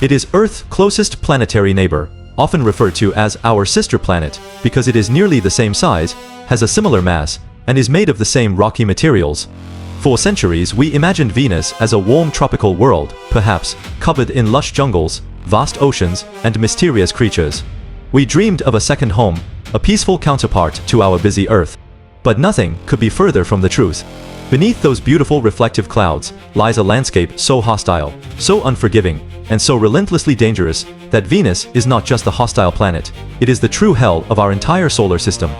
It is Earth's closest planetary neighbor, often referred to as our sister planet, because it is nearly the same size, has a similar mass, and is made of the same rocky materials. For centuries we imagined Venus as a warm tropical world, perhaps, covered in lush jungles, vast oceans, and mysterious creatures. We dreamed of a second home, a peaceful counterpart to our busy Earth. But nothing could be further from the truth. Beneath those beautiful reflective clouds lies a landscape so hostile, so unforgiving, and so relentlessly dangerous that Venus is not just a hostile planet, it is the true hell of our entire solar system.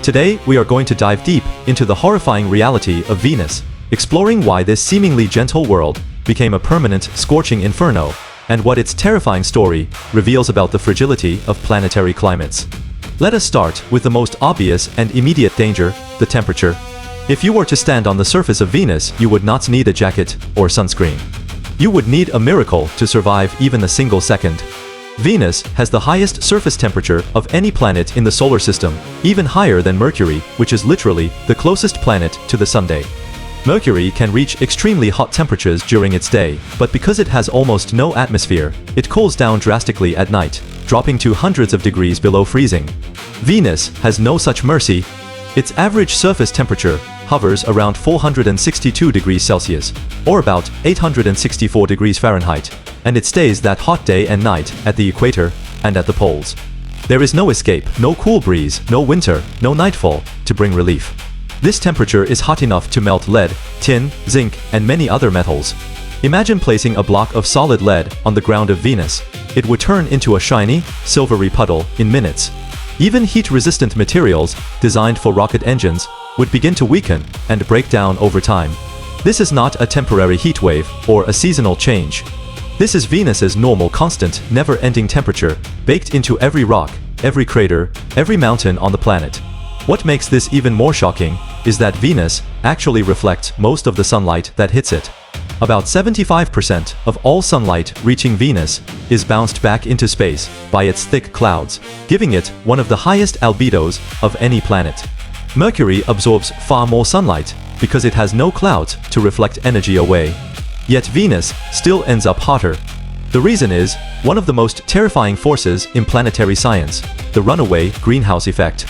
Today we are going to dive deep into the horrifying reality of Venus, exploring why this seemingly gentle world became a permanent, scorching inferno, and what its terrifying story reveals about the fragility of planetary climates. Let us start with the most obvious and immediate danger, the temperature. If you were to stand on the surface of Venus, you would not need a jacket or sunscreen. You would need a miracle to survive even a single second. Venus has the highest surface temperature of any planet in the solar system, even higher than Mercury, which is literally the closest planet to the Sun. Mercury can reach extremely hot temperatures during its day, but because it has almost no atmosphere, it cools down drastically at night, dropping to hundreds of degrees below freezing. Venus has no such mercy. Its average surface temperature hovers around 462 degrees Celsius, or about 864 degrees Fahrenheit, and it stays that hot day and night at the equator and at the poles. There is no escape, no cool breeze, no winter, no nightfall to bring relief. This temperature is hot enough to melt lead, tin, zinc, and many other metals. Imagine placing a block of solid lead on the ground of Venus. It would turn into a shiny, silvery puddle in minutes. Even heat-resistant materials, designed for rocket engines, would begin to weaken and break down over time. This is not a temporary heat wave or a seasonal change. This is Venus's normal, constant, never-ending temperature, baked into every rock, every crater, every mountain on the planet. What makes this even more shocking is that Venus actually reflects most of the sunlight that hits it. About 75% of all sunlight reaching Venus is bounced back into space by its thick clouds, giving it one of the highest albedos of any planet. Mercury absorbs far more sunlight because it has no clouds to reflect energy away. Yet Venus still ends up hotter. The reason is one of the most terrifying forces in planetary science, the runaway greenhouse effect.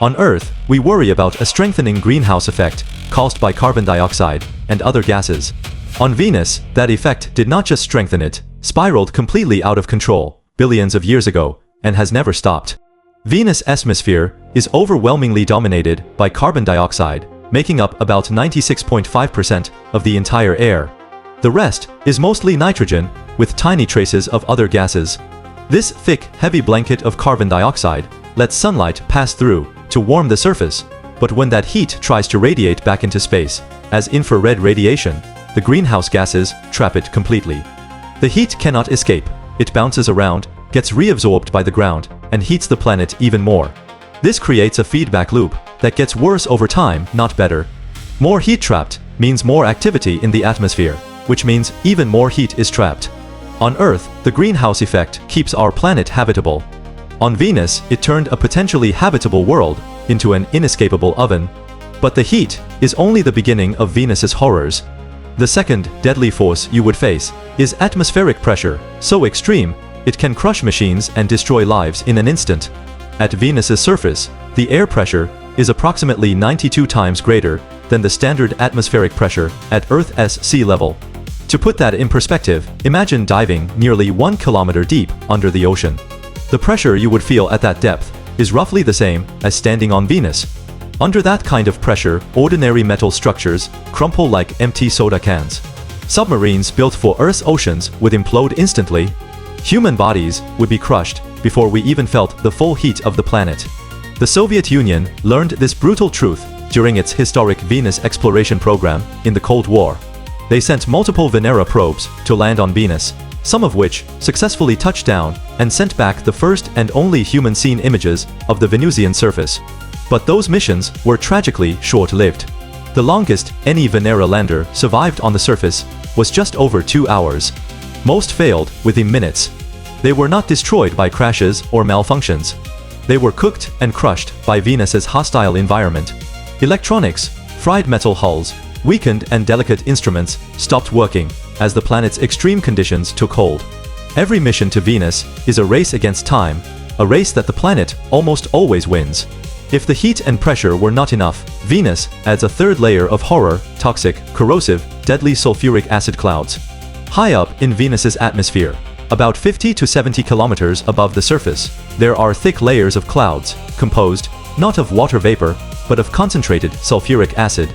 On Earth, we worry about a strengthening greenhouse effect caused by carbon dioxide and other gases. On Venus, that effect did not just strengthen, it spiraled completely out of control billions of years ago and has never stopped. Venus' atmosphere is overwhelmingly dominated by carbon dioxide, making up about 96.5% of the entire air. The rest is mostly nitrogen, with tiny traces of other gases. This thick, heavy blanket of carbon dioxide lets sunlight pass through to warm the surface, but when that heat tries to radiate back into space as infrared radiation, the greenhouse gases trap it completely. The heat cannot escape, it bounces around, gets reabsorbed by the ground, and heats the planet even more. This creates a feedback loop that gets worse over time, not better. More heat trapped means more activity in the atmosphere, which means even more heat is trapped. On Earth, the greenhouse effect keeps our planet habitable. On Venus, it turned a potentially habitable world into an inescapable oven. But the heat is only the beginning of Venus's horrors. The second deadly force you would face is atmospheric pressure, so extreme, it can crush machines and destroy lives in an instant. At Venus's surface, the air pressure is approximately 92 times greater than the standard atmospheric pressure at Earth's sea level. To put that in perspective, imagine diving nearly 1 kilometer deep under the ocean. The pressure you would feel at that depth is roughly the same as standing on Venus. Under that kind of pressure, ordinary metal structures crumple like empty soda cans. Submarines built for Earth's oceans would implode instantly. Human bodies would be crushed before we even felt the full heat of the planet. The Soviet Union learned this brutal truth during its historic Venus exploration program in the Cold War. They sent multiple Venera probes to land on Venus, some of which successfully touched down and sent back the first and only human-seen images of the Venusian surface. But those missions were tragically short-lived. The longest any Venera lander survived on the surface was just over 2 hours. Most failed within minutes. They were not destroyed by crashes or malfunctions. They were cooked and crushed by Venus's hostile environment. Electronics, fried metal hulls, weakened and delicate instruments stopped working as the planet's extreme conditions took hold. Every mission to Venus is a race against time, a race that the planet almost always wins. If the heat and pressure were not enough, Venus adds a third layer of horror: toxic, corrosive, deadly sulfuric acid clouds. High up in Venus's atmosphere, about 50 to 70 kilometers above the surface, there are thick layers of clouds, composed not of water vapor, but of concentrated sulfuric acid.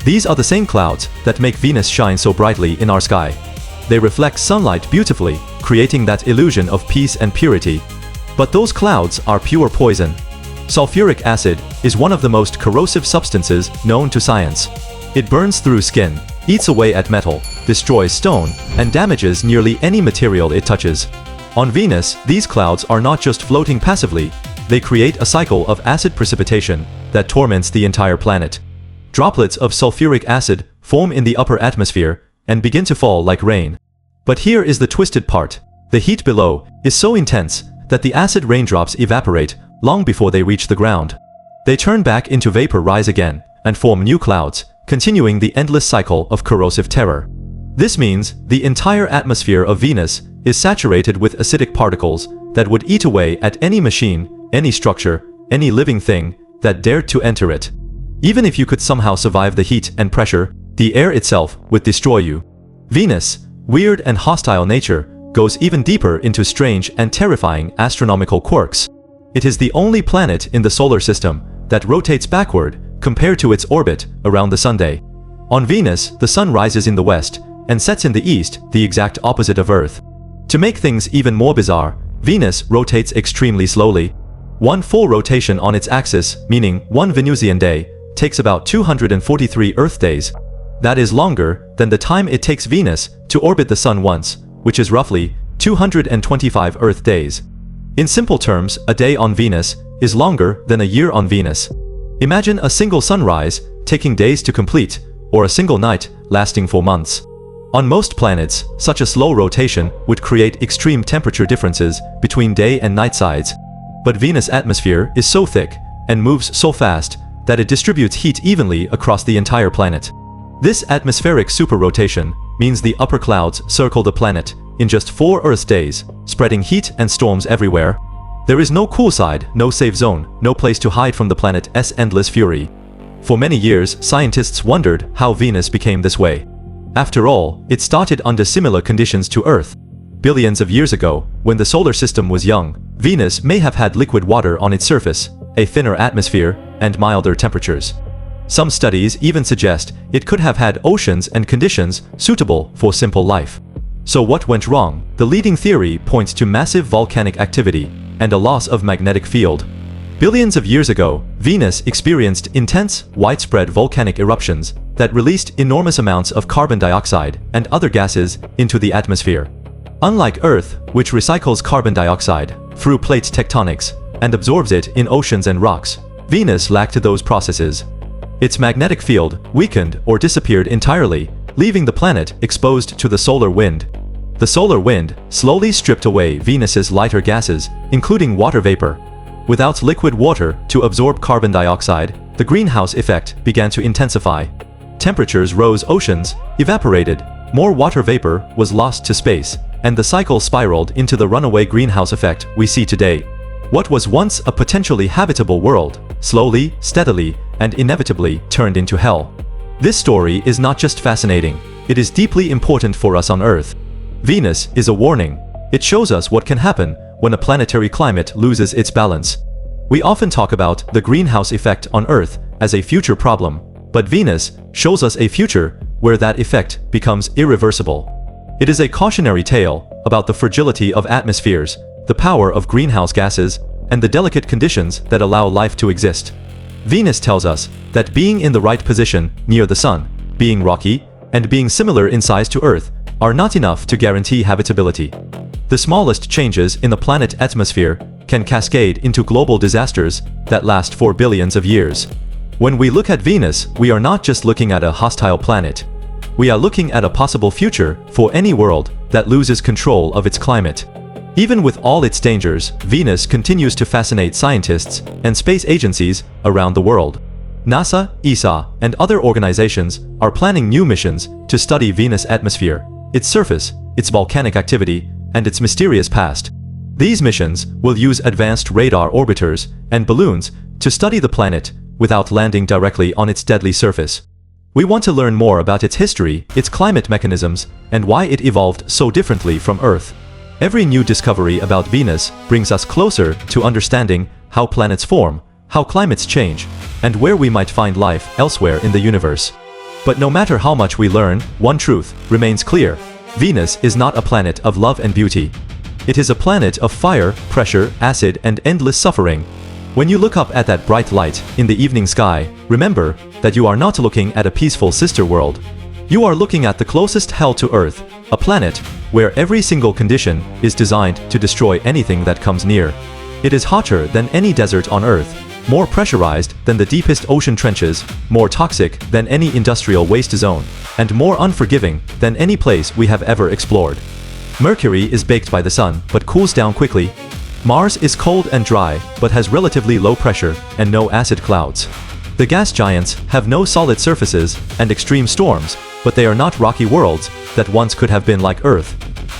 These are the same clouds that make Venus shine so brightly in our sky. They reflect sunlight beautifully, creating that illusion of peace and purity. But those clouds are pure poison. Sulfuric acid is one of the most corrosive substances known to science. It burns through skin, eats away at metal, destroys stone, and damages nearly any material it touches. On Venus, these clouds are not just floating passively, they create a cycle of acid precipitation that torments the entire planet. Droplets of sulfuric acid form in the upper atmosphere and begin to fall like rain. But here is the twisted part. The heat below is so intense that the acid raindrops evaporate long before they reach the ground. They turn back into vapor, rise again, and form new clouds, continuing the endless cycle of corrosive terror. This means the entire atmosphere of Venus is saturated with acidic particles that would eat away at any machine, any structure, any living thing that dared to enter it. Even if you could somehow survive the heat and pressure, the air itself would destroy you. Venus' weird and hostile nature goes even deeper into strange and terrifying astronomical quirks. It is the only planet in the solar system that rotates backward compared to its orbit around the Sunday. On Venus, the sun rises in the west and sets in the east, the exact opposite of Earth. To make things even more bizarre, Venus rotates extremely slowly. One full rotation on its axis, meaning one Venusian day, takes about 243 Earth days. That is longer than the time it takes Venus to orbit the sun once, which is roughly 225 Earth days. In simple terms, a day on Venus is longer than a year on Venus. Imagine a single sunrise taking days to complete, or a single night lasting for months. On most planets, such a slow rotation would create extreme temperature differences between day and night sides. But Venus' atmosphere is so thick and moves so fast that it distributes heat evenly across the entire planet. This atmospheric superrotation means the upper clouds circle the planet in just 4 Earth days, spreading heat and storms everywhere. There is no cool side, no safe zone, no place to hide from the planet's endless fury. For many years, scientists wondered how Venus became this way. After all, it started under similar conditions to Earth. Billions of years ago, when the solar system was young, Venus may have had liquid water on its surface, a thinner atmosphere, and milder temperatures. Some studies even suggest it could have had oceans and conditions suitable for simple life. So what went wrong? The leading theory points to massive volcanic activity and a loss of magnetic field. Billions of years ago, Venus experienced intense, widespread volcanic eruptions that released enormous amounts of carbon dioxide and other gases into the atmosphere. Unlike Earth, which recycles carbon dioxide through plate tectonics and absorbs it in oceans and rocks, Venus lacked those processes. Its magnetic field weakened or disappeared entirely, leaving the planet exposed to the solar wind. The solar wind slowly stripped away Venus's lighter gases, including water vapor. Without liquid water to absorb carbon dioxide, the greenhouse effect began to intensify. Temperatures rose, oceans evaporated, more water vapor was lost to space, and the cycle spiraled into the runaway greenhouse effect we see today. What was once a potentially habitable world, slowly, steadily, and inevitably turned into hell. This story is not just fascinating, it is deeply important for us on Earth. Venus is a warning. It shows us what can happen when a planetary climate loses its balance. We often talk about the greenhouse effect on Earth as a future problem, but Venus shows us a future where that effect becomes irreversible. It is a cautionary tale about the fragility of atmospheres, the power of greenhouse gases, and the delicate conditions that allow life to exist. Venus tells us that being in the right position near the Sun, being rocky, and being similar in size to Earth are not enough to guarantee habitability. The smallest changes in the planet's atmosphere can cascade into global disasters that last for billions of years. When we look at Venus, we are not just looking at a hostile planet. We are looking at a possible future for any world that loses control of its climate. Even with all its dangers, Venus continues to fascinate scientists and space agencies around the world. NASA, ESA, and other organizations are planning new missions to study Venus' atmosphere, its surface, its volcanic activity, and its mysterious past. These missions will use advanced radar orbiters and balloons to study the planet without landing directly on its deadly surface. We want to learn more about its history, its climate mechanisms, and why it evolved so differently from Earth. Every new discovery about Venus brings us closer to understanding how planets form, how climates change, and where we might find life elsewhere in the universe. But no matter how much we learn, one truth remains clear. Venus is not a planet of love and beauty. It is a planet of fire, pressure, acid, and endless suffering. When you look up at that bright light in the evening sky, remember that you are not looking at a peaceful sister world. You are looking at the closest hell to Earth, a planet where every single condition is designed to destroy anything that comes near. It is hotter than any desert on Earth, more pressurized than the deepest ocean trenches, more toxic than any industrial waste zone, and more unforgiving than any place we have ever explored. Mercury is baked by the sun but cools down quickly. Mars is cold and dry but has relatively low pressure and no acid clouds. The gas giants have no solid surfaces and extreme storms, but they are not rocky worlds that once could have been like Earth.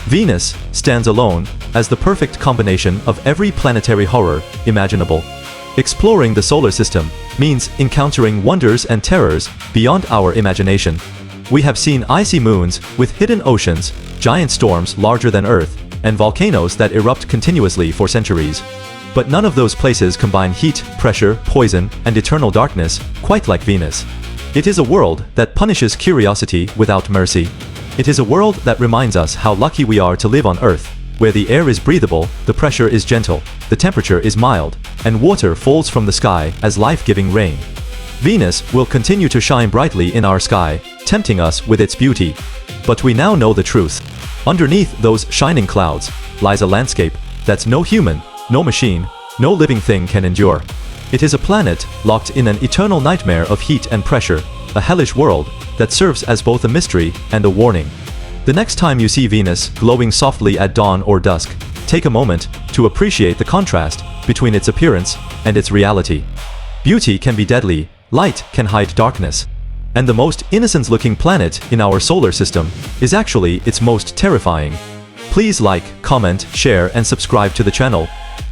Venus stands alone as the perfect combination of every planetary horror imaginable. Exploring the solar system means encountering wonders and terrors beyond our imagination. We have seen icy moons with hidden oceans, giant storms larger than Earth, and volcanoes that erupt continuously for centuries. But none of those places combine heat, pressure, poison, and eternal darkness quite like Venus. It is a world that punishes curiosity without mercy. It is a world that reminds us how lucky we are to live on Earth, where the air is breathable, the pressure is gentle, the temperature is mild, and water falls from the sky as life-giving rain. Venus will continue to shine brightly in our sky, tempting us with its beauty. But we now know the truth. Underneath those shining clouds lies a landscape that's no human, no machine, no living thing can endure. It is a planet locked in an eternal nightmare of heat and pressure, a hellish world that serves as both a mystery and a warning. The next time you see Venus glowing softly at dawn or dusk, take a moment to appreciate the contrast between its appearance and its reality. Beauty can be deadly, light can hide darkness. And the most innocent-looking planet in our solar system is actually its most terrifying. Please like, comment, share, and subscribe to the channel.